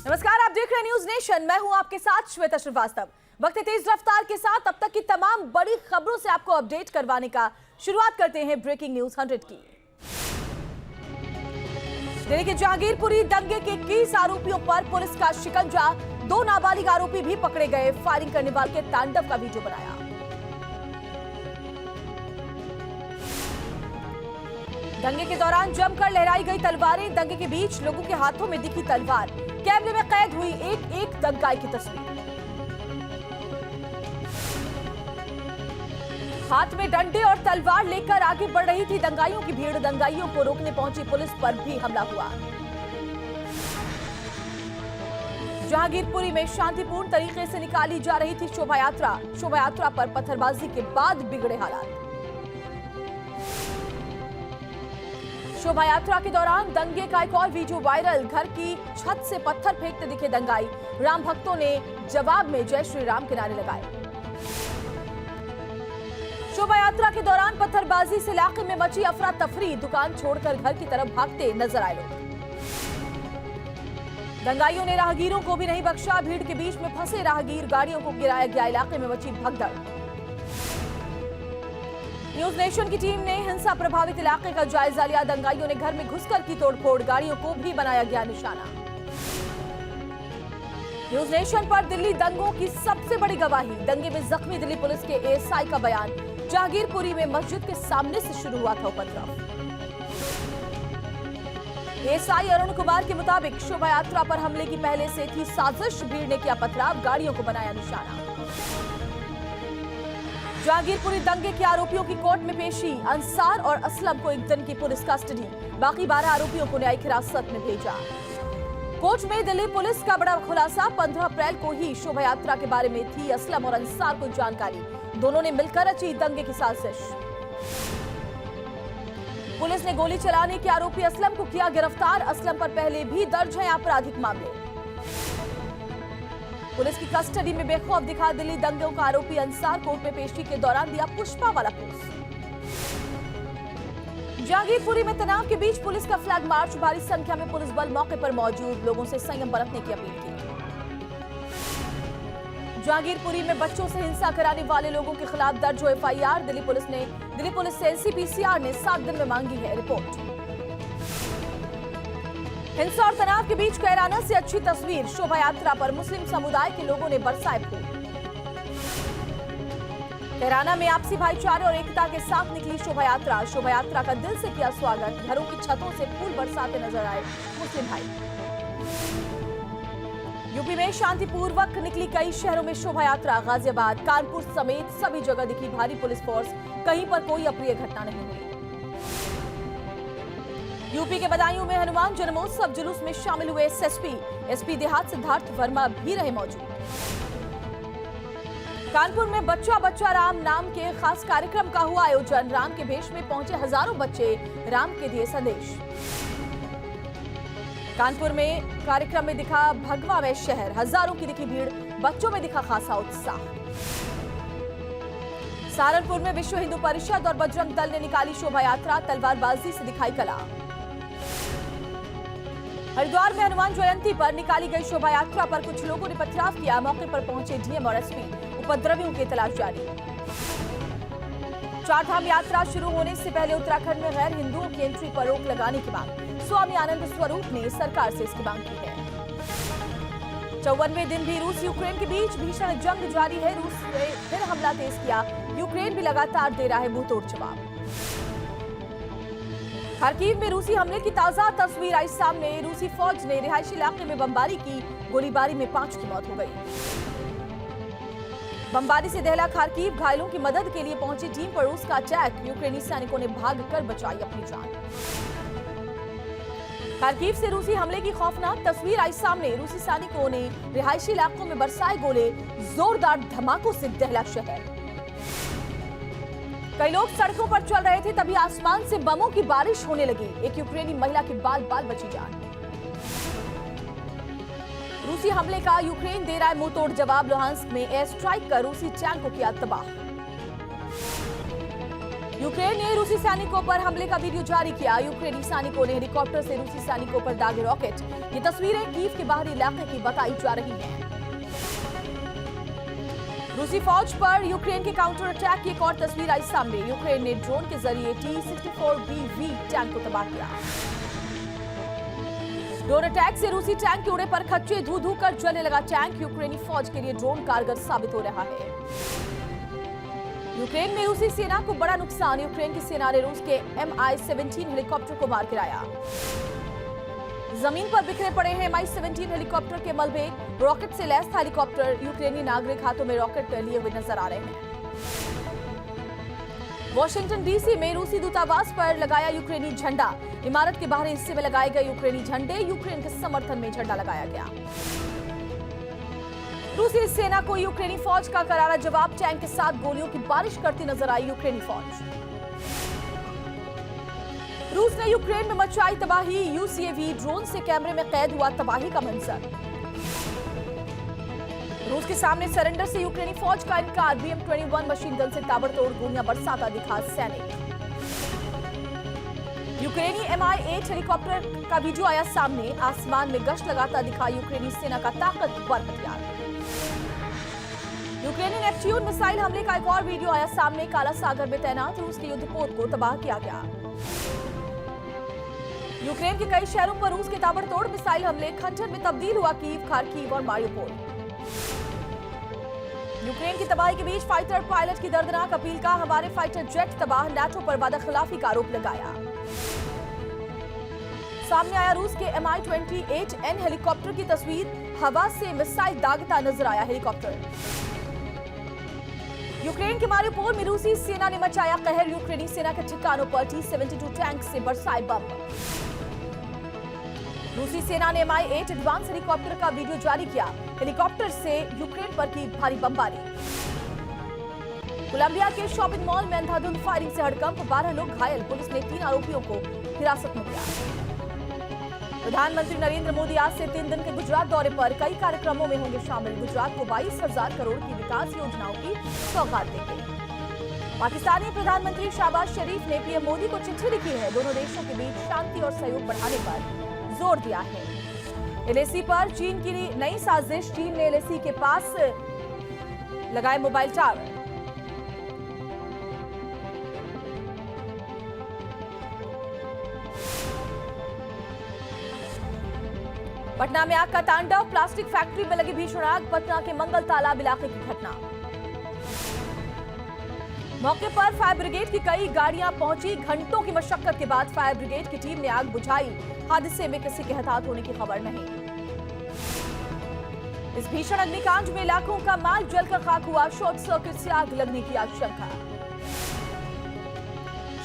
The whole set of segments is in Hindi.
नमस्कार, आप देख रहे हैं न्यूज नेशन। मैं हूं आपके साथ श्वेता श्रीवास्तव। वक्त है तेज रफ्तार के साथ अब तक की तमाम बड़ी खबरों से आपको अपडेट करवाने का। शुरुआत करते हैं ब्रेकिंग न्यूज 100 की। दिल्ली के जहांगीरपुरी दंगे के 21 आरोपियों पर पुलिस का शिकंजा। 2 नाबालिग आरोपी भी पकड़े गए। फायरिंग करने वाले के तांडव का वीडियो बनाया। दंगे के दौरान जमकर लहराई गई तलवारें। दंगे के बीच लोगों के हाथों में दिखी तलवार। कैमरे में कैद हुई एक दंगाई की तस्वीर। हाथ में डंडे और तलवार लेकर आगे बढ़ रही थी दंगाइयों की भीड़। दंगाइयों को रोकने पहुंची पुलिस पर भी हमला हुआ। जहांगीरपुरी में शांतिपूर्ण तरीके से निकाली जा रही थी शोभा यात्रा। शोभा यात्रा पर पत्थरबाजी के बाद बिगड़े हालात। शोभा यात्रा के दौरान दंगे का एक और वीडियो वायरल। घर की छत से पत्थर फेंकते दिखे दंगाई। राम भक्तों ने जवाब में जय श्री राम के नारे लगाए। शोभा यात्रा के दौरान पत्थरबाजी से इलाके में मची अफरा तफरी। दुकान छोड़कर घर की तरफ भागते नजर आए लोग। दंगाइयों ने राहगीरों को भी नहीं बख्शा। भीड़ के बीच में फंसे राहगीर, गाड़ियों को गिराया गया। इलाके में मची भगदड़। न्यूज नेशन की टीम ने हिंसा प्रभावित इलाके का जायजा लिया। दंगाइयों ने घर में घुसकर की तोड़फोड़। गाड़ियों को भी बनाया गया निशाना। न्यूज नेशन पर दिल्ली दंगों की सबसे बड़ी गवाही। दंगे में जख्मी दिल्ली पुलिस के एएसआई का बयान। जहांगीरपुरी में मस्जिद के सामने से शुरू हुआ था उपद्रव। एएसआई अरुण कुमार के मुताबिक शोभा यात्रा पर हमले की पहले से थी साजिश। भीड़ ने किया पथराव, गाड़ियों को बनाया निशाना। जहांगीरपुरी दंगे के आरोपियों की कोर्ट में पेशी। अंसार और असलम को 1 दिन की पुलिस कस्टडी। बाकी 12 आरोपियों को न्यायिक हिरासत में भेजा। कोर्ट में दिल्ली पुलिस का बड़ा खुलासा। 15 अप्रैल को ही शोभा यात्रा के बारे में थी असलम और अंसार को जानकारी। दोनों ने मिलकर रची दंगे की साजिश। पुलिस ने गोली चलाने के आरोपी असलम को किया गिरफ्तार। असलम पर पहले भी दर्ज है आपराधिक मामले। पुलिस की कस्टडी में बेखौफ दिखा दिल्ली दंगों का आरोपी अंसार। कोर्ट में पेशी के दौरान दिया पुष्पा वाला पोज। जहांगीरपुरी में तनाव के बीच पुलिस का फ्लैग मार्च। भारी संख्या में पुलिस बल मौके पर मौजूद। लोगों से संयम बरतने की अपील की। जहांगीरपुरी में बच्चों से हिंसा कराने वाले लोगों के खिलाफ दर्ज हो एफआईआर। दिल्ली पुलिस से एनसीपीसीआर ने 7 दिन में मांगी है रिपोर्ट। हिंसा और तनाव के बीच कैराना से अच्छी तस्वीर। शोभा यात्रा पर मुस्लिम समुदाय के लोगों ने बरसाए फूल। कैराना में आपसी भाईचारे और एकता के साथ निकली शोभा यात्रा। शोभा यात्रा का दिल से किया स्वागत। घरों की छतों से फूल बरसाते नजर आए मुस्लिम भाई। यूपी में शांतिपूर्वक निकली कई शहरों में शोभा यात्रा। गाजियाबाद, कानपुर समेत सभी जगह दिखी भारी पुलिस फोर्स। कहीं पर कोई अप्रिय घटना नहीं हुई। यूपी के बदायूं में हनुमान जन्मोत्सव जुलूस में शामिल हुए एसपी देहात सिद्धार्थ वर्मा भी रहे मौजूद। कानपुर में बच्चा बच्चा राम नाम के खास कार्यक्रम का हुआ आयोजन। राम के भेष में पहुंचे हजारों बच्चे, राम के दिए संदेश। कानपुर में कार्यक्रम में दिखा भगवा में शहर। हजारों की दिखी भीड़, बच्चों में दिखा खासा उत्साह। सहारनपुर में विश्व हिंदू परिषद और बजरंग दल ने निकाली शोभा यात्रा। तलवारबाजी से दिखाई कला। हरिद्वार में हनुमान जयंती पर निकाली गई शोभा यात्रा पर कुछ लोगों ने पथराव किया। मौके पर पहुंचे डीएम और एसपी। उपद्रवियों की तलाश जारी। चारधाम यात्रा शुरू होने से पहले उत्तराखंड में गैर हिंदुओं की एंट्री पर रोक लगाने की मांग। स्वामी आनंद स्वरूप ने सरकार से इसकी मांग की है। 54वें दिन भी रूस यूक्रेन के बीच भीषण जंग जारी है। रूस ने फिर हमला तेज किया। यूक्रेन भी लगातार दे रहा है मुंहतोड़ जवाब। खार्किव में रूसी हमले की ताजा तस्वीर आई सामने। रूसी फौज ने रिहायशी इलाके में बमबारी की। गोलीबारी में 5 की मौत हो गई। बमबारी से दहला खार्किव। घायलों की मदद के लिए पहुंची टीम पर रूस का अटैक। यूक्रेनी सैनिकों ने भागकर बचाई अपनी जान। खार्किव से रूसी हमले की खौफनाक तस्वीर आई सामने। रूसी सैनिकों ने रिहायशी इलाकों में बरसाए गोले। जोरदार धमाकों से दहला शहर। कई लोग सड़कों पर चल रहे थे, तभी आसमान से बमों की बारिश होने लगी। एक यूक्रेनी महिला की बाल बाल बची जान। रूसी हमले का यूक्रेन दे रहा है मुंहतोड़ जवाब। लुहांस्क में एयर स्ट्राइक कर रूसी टैंक को किया तबाह। यूक्रेन ने रूसी सैनिकों पर हमले का वीडियो जारी किया। यूक्रेनी सैनिकों ने हेलीकॉप्टर से रूसी सैनिकों पर दागे रॉकेट। ये तस्वीरें कीव के बाहरी इलाके की बताई जा रही हैं। रूसी फौज पर यूक्रेन के काउंटर अटैक की एक और तस्वीर आई सामने। यूक्रेन ने ड्रोन के जरिए T-64BV टैंक को तबाह किया। ड्रोन अटैक से रूसी टैंक के उड़े पर खच्चे धू धू कर जलने लगा टैंक। यूक्रेनी फौज के लिए ड्रोन कारगर साबित हो रहा है। यूक्रेन में रूसी सेना को बड़ा नुकसान। यूक्रेन की सेना ने रूस के Mi-17 हेलीकॉप्टर को मार गिराया। जमीन पर बिखरे पड़े हैं Mi-17 हेलीकॉप्टर के मलबे। रॉकेट से लैस था हेलीकॉप्टर। यूक्रेनी नागरिक हाथों में रॉकेट लिए हुए नजर आ रहे हैं। वॉशिंगटन डीसी में रूसी दूतावास पर लगाया यूक्रेनी झंडा। इमारत के बाहरी हिस्से में लगाए गए यूक्रेनी झंडे। यूक्रेन के समर्थन में झंडा लगाया गया। रूसी सेना को यूक्रेनी फौज का करारा जवाब। टैंक के साथ गोलियों की बारिश करती नजर आई यूक्रेनी फौज। रूस ने यूक्रेन में मचाई तबाही। यूसीएवी ड्रोन से कैमरे में कैद हुआ तबाही का मंजर। रूस के सामने सरेंडर से यूक्रेनी फौज का इनकार। BM-21 मशीन गन से ताबड़तोड़ गोलियां बरसाता दिखा सैनिक। यूक्रेनी Mi-8 हेलीकॉप्टर का वीडियो आया सामने। आसमान में गश्त लगाता दिखा यूक्रेनी सेना का ताकतवर हथियार। यूक्रेनी नेप्ट्यून मिसाइल हमले का एक और वीडियो आया सामने। काला सागर में तैनात रूस के युद्धपोत को तबाह किया गया। यूक्रेन के कई शहरों पर रूस के ताबड़तोड़ मिसाइल हमले। खंडर में तब्दील हुआ कीव, खार्किव और मारियोपोल। यूक्रेन की तबाही के बीच फाइटर पायलट की दर्दनाक अपील का हमारे फाइटर जेट तबाह। नाटो पर वादा खिलाफी का आरोप लगाया। सामने आया रूस के Mi-28N हेलीकॉप्टर की तस्वीर। हवा से मिसाइल दागता नजर आया हेलीकॉप्टर। यूक्रेन के मारियोपोल में रूसी सेना ने मचाया कहर। यूक्रेनी सेना के ठिकानों पर T-72 टैंक से बरसाए बम। रूसी सेना ने Mi-8 एडवांस हेलीकॉप्टर का वीडियो जारी किया। हेलीकॉप्टर से यूक्रेन पर की भारी बमबारी। कोलंबिया के शॉपिंग मॉल में अंधाधुंध फायरिंग से हड़कंप। 12 लोग घायल। पुलिस ने 3 आरोपियों को हिरासत में लिया। प्रधानमंत्री नरेंद्र मोदी आज से 3 दिन के गुजरात दौरे पर। कई कार्यक्रमों में होंगे शामिल। गुजरात को 22,000 करोड़ की विकास योजनाओं की सौगात देंगे। पाकिस्तानी प्रधानमंत्री शहबाज शरीफ ने पीएम मोदी को चिट्ठी लिखी है। दोनों देशों के बीच शांति और सहयोग बढ़ाने पर जोर दिया है। LAC पर चीन की नई साजिश। चीन ने LAC के पास लगाए मोबाइल टावर। पटना में आग का तांडव। प्लास्टिक फैक्ट्री में लगी भीषण आग। पटना के मंगल तालाब इलाके की घटना। मौके पर फायर ब्रिगेड की कई गाड़ियां पहुंची। घंटों की मशक्कत के बाद फायर ब्रिगेड की टीम ने आग बुझाई। हादसे में किसी के हताहत होने की खबर नहीं। इस भीषण अग्निकांड में लाखों का माल जलकर खाक हुआ। शॉर्ट सर्किट से आग लगने की आशंका।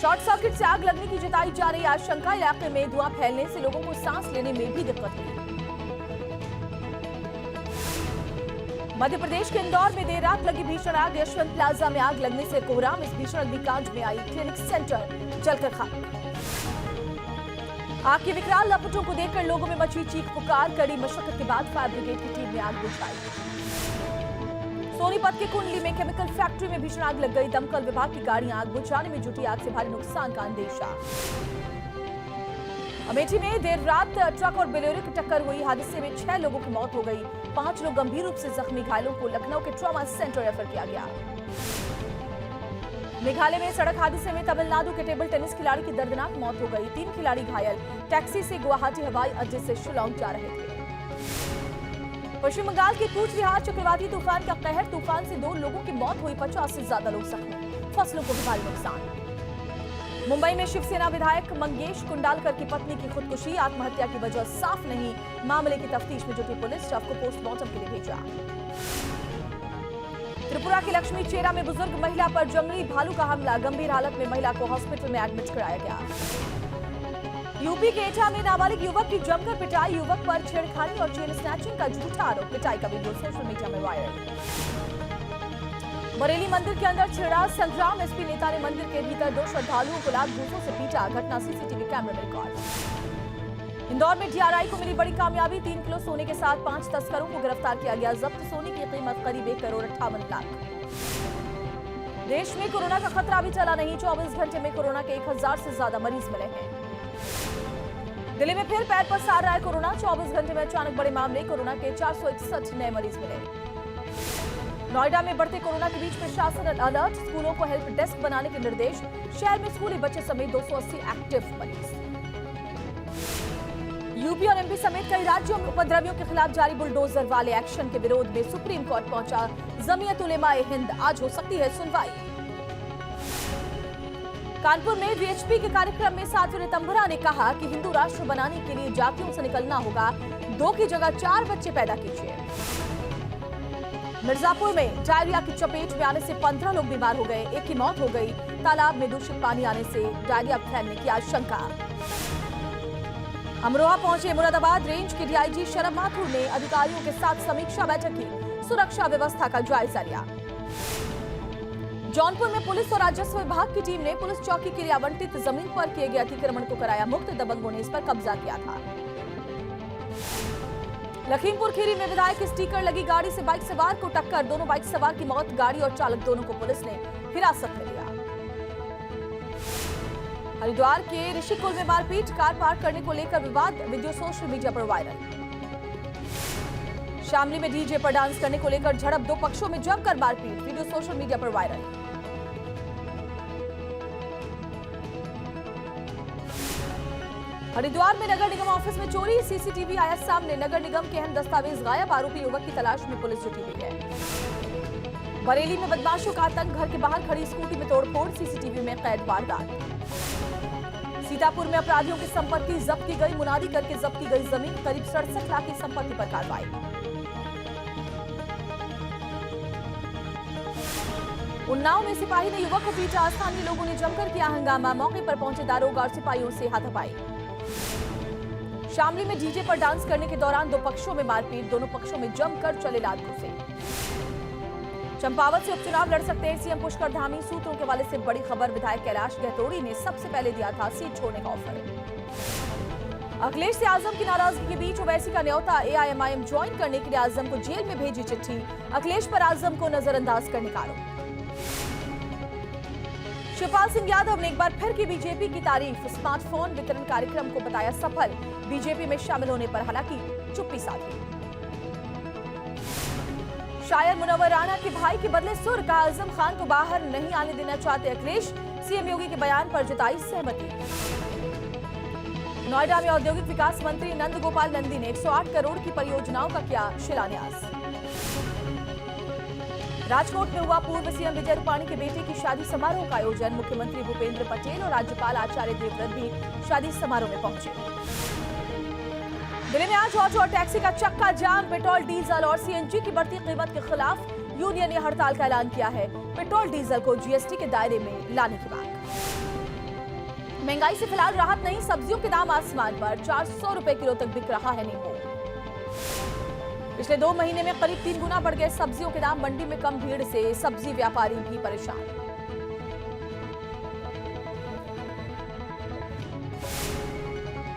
शॉर्ट सर्किट से आग लगने की जताई जा रही आशंका। इलाके में धुआं फैलने से लोगों को सांस लेने में भी दिक्कत हुई। मध्य प्रदेश के इंदौर में देर रात लगी भीषण आग। यशवंत प्लाजा में आग लगने से कोहराम। इस भीषण अग्निकांड में आई क्लिनिक सेंटर जलकर खाक। आग की विकराल लपटों को देखकर लोगों में मची चीख पुकार। कड़ी मशक्कत के बाद फायर ब्रिगेड की टीम ने आग बुझाई। सोनीपत के कुंडली में केमिकल फैक्ट्री में भीषण आग लग गई। दमकल विभाग की गाड़ियां आग बुझाने में जुटी। आग से भारी नुकसान का अंदेशा। अमेठी में देर रात ट्रक और बोलेरो की टक्कर हुई। हादसे में 6 लोगों की मौत हो गई। 5 लोग गंभीर रूप से जख्मी। घायलों को लखनऊ के ट्रॉमा सेंटर रेफर किया गया। मेघालय में सड़क हादसे में तमिलनाडु के टेबल टेनिस खिलाड़ी की दर्दनाक मौत हो गई। 3 खिलाड़ी घायल। टैक्सी से गुवाहाटी हवाई अड्डे से शिलांग जा रहे थे। पश्चिम बंगाल के कूच बिहार चक्रवाती तूफान का कहर। तूफान से 2 लोगों की मौत हुई। 50 से ज्यादा लोग जख्मी। फसलों को भी भारी नुकसान। मुंबई में शिवसेना विधायक मंगेश कुंडालकर की पत्नी की खुदकुशी। आत्महत्या की वजह साफ नहीं। मामले की तफ्तीश में जुटी पुलिस। शव को पोस्टमार्टम के लिए भेजा। त्रिपुरा के लक्ष्मी चेरा में बुजुर्ग महिला पर जंगली भालू का हमला। गंभीर हालत में महिला को हॉस्पिटल में एडमिट कराया गया। यूपी के एटा में नाबालिग युवक की जमकर पिटाई। युवक पर छेड़खानी और चेन स्नैचिंग का झूठा आरोप। पिटाई का वीडियो सोशल मीडिया में वायरल। बरेली मंदिर के अंदर छिड़ा संग्राम। एसपी नेता ने मंदिर के भीतर 2 श्रद्धालुओं को लात जूतों से पीटा। घटना सीसीटीवी कैमरे में रिकॉर्ड। इंदौर में डीआरआई को मिली बड़ी कामयाबी। 3 किलो सोने के साथ 5 तस्करों को गिरफ्तार किया गया। जब्त सोने की कीमत करीब 1 करोड़ 58 लाख। देश में कोरोना का खतरा भी चला नहीं। 24 घंटे में कोरोना के 1000 से ज्यादा मरीज मिले हैं। दिल्ली में फिर पैर पसार रहा है कोरोना। 24 घंटे में अचानक बड़े मामले, कोरोना के 461 नए मरीज मिले। नोएडा में बढ़ते कोरोना के बीच प्रशासन अलर्ट, स्कूलों को हेल्प डेस्क बनाने के निर्देश। शहर में स्कूली बच्चे समेत 280 एक्टिव मरीज। यूपी और एमपी समेत कई राज्यों में उपद्रवियों के खिलाफ जारी बुलडोजर वाले एक्शन के विरोध में सुप्रीम कोर्ट पहुंचा जमीयत उलेमाए हिंद। आज हो सकती है सुनवाई। कानपुर में वीएचपी के कार्यक्रम में साध्वी ऋतंभरा ने कहा कि हिंदू राष्ट्र बनाने के लिए जातियों से निकलना होगा। 2 की जगह 4 बच्चे पैदा कीजिए। मिर्जापुर में डायरिया की चपेट में आने से 15 लोग बीमार हो गए। 1 की मौत हो गई। तालाब में दूषित पानी आने से डायरिया फैलने की आशंका। अमरोहा पहुंचे मुरादाबाद रेंज के डीआईजी शरद माथुर ने अधिकारियों के साथ समीक्षा बैठक की। सुरक्षा व्यवस्था का जायजा लिया। जौनपुर में पुलिस और राजस्व विभाग की टीम ने पुलिस चौकी के लिए आवंटित जमीन पर किए गए अतिक्रमण को कराया मुक्त। दबंगों ने इस पर कब्जा किया था। लखीमपुर खीरी में विधायक की स्टिकर लगी गाड़ी से बाइक सवार को टक्कर। दोनों बाइक सवार की मौत। गाड़ी और चालक दोनों को पुलिस ने हिरासत में लिया। हरिद्वार के ऋषिकुल में मारपीट, कार पार्क करने को लेकर विवाद, वीडियो सोशल मीडिया पर वायरल। शामली में डीजे पर डांस करने को लेकर झड़प, 2 पक्षों में जमकर मारपीट, वीडियो सोशल मीडिया पर वायरल। हरिद्वार में नगर निगम ऑफिस में चोरी, सीसीटीवी आया सामने। नगर निगम के अहम दस्तावेज गायब, आरोपी युवक की तलाश में पुलिस जुटी हुई है। बरेली में बदमाशों का आतंक, घर के बाहर खड़ी स्कूटी में तोड़फोड़, सीसीटीवी में कैद वारदात। सीतापुर में अपराधियों की संपत्ति जब्त की गई, मुनादी करके जब्त की गई जमीन। करीब 67 लाख की संपत्ति पर कार्रवाई। उन्नाव में सिपाही ने युवक को पीटा, स्थानीय लोगों ने जमकर किया हंगामा। मौके पर पहुंचे दारोगा और सिपाहियों से हाथापाई। शामली में डीजे पर डांस करने के दौरान 2 पक्षों में मारपीट, दोनों पक्षों में जमकर चले लात घुसे। चंपावत से उपचुनाव लड़ सकते हैं सीएम पुष्कर धामी, सूत्रों के हवाले से बड़ी खबर। विधायक कैलाश गहतोड़ी ने सबसे पहले दिया था सीट छोड़ने का ऑफर। अखिलेश से आजम की नाराजगी के बीच ओवैसी का न्योता, एआईएमआईएम ज्वाइन करने के लिए आजम को जेल में भेजी चिट्ठी। अखिलेश पर आजम को नजरअंदाज करने का आरोप। शिवपाल सिंह यादव ने एक बार फिर की बीजेपी की तारीफ, स्मार्टफोन वितरण कार्यक्रम को बताया सफल। बीजेपी में शामिल होने पर हालांकि चुप्पी साधी। शायर मुनव्वर राणा के भाई के बदले सुर, का आजम खान को बाहर नहीं आने देना चाहते अखिलेश। सीएम योगी के बयान पर जताई सहमति। नोएडा में औद्योगिक विकास मंत्री नंद गोपाल नंदी ने 108 करोड़ की परियोजनाओं का किया शिलान्यास। राजकोट में हुआ पूर्व सीएम विजय रूपाणी के बेटे की शादी समारोह का आयोजन। मुख्यमंत्री भूपेंद्र पटेल और राज्यपाल आचार्य देवव्रत भी शादी समारोह में पहुंचे। दिल्ली में आज ऑटो और टैक्सी का चक्का जाम। पेट्रोल, डीजल और सीएनजी की बढ़ती कीमत के खिलाफ यूनियन ने हड़ताल का ऐलान किया है। पेट्रोल डीजल को जीएसटी के दायरे में लाने की मांग। महंगाई से फिलहाल राहत नहीं, सब्जियों के दाम आसमान पर। 400 रुपए किलो तक बिक रहा है नींबू। पिछले 2 महीने में करीब 3 गुना बढ़ गए सब्जियों के दाम। मंडी में कम भीड़ से सब्जी व्यापारी भी परेशान।